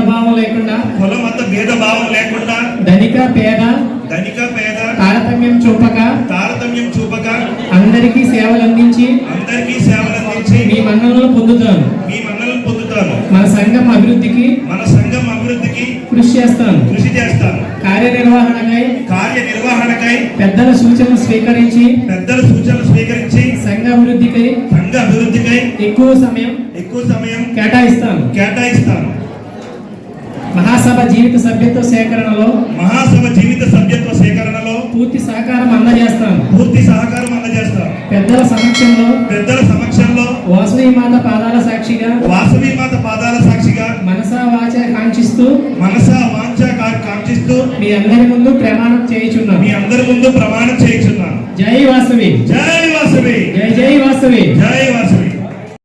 భేదభావం లేకుండా ధనిక పేద తారతమ్యం చూపక అందరికీ సేవలు అందించి మీ మన్ననలు పొందుతాను. మన సంఘం అభివృద్ధికి కృషి చేస్తాను. కార్యనిర్వహణకై పెద్దల సూచనలు స్వీకరించి సంఘ అభివృద్ధికై ఎక్కువ సమయం కేటాయిస్తాను. మహాసభ జీవిత సభ్యత్వ సేకరణలో పూర్తి సహకారం అందజేస్తాను. పెద్దల సమక్షంలో వాసవి మాత పాదాల సాక్షిగా మనసా వాచ కాంక్షిస్తూ మీ అందరి ముందు ప్రమాణం చేయుచున్నాను. జై వాసవి. జై జై వాసవి. జై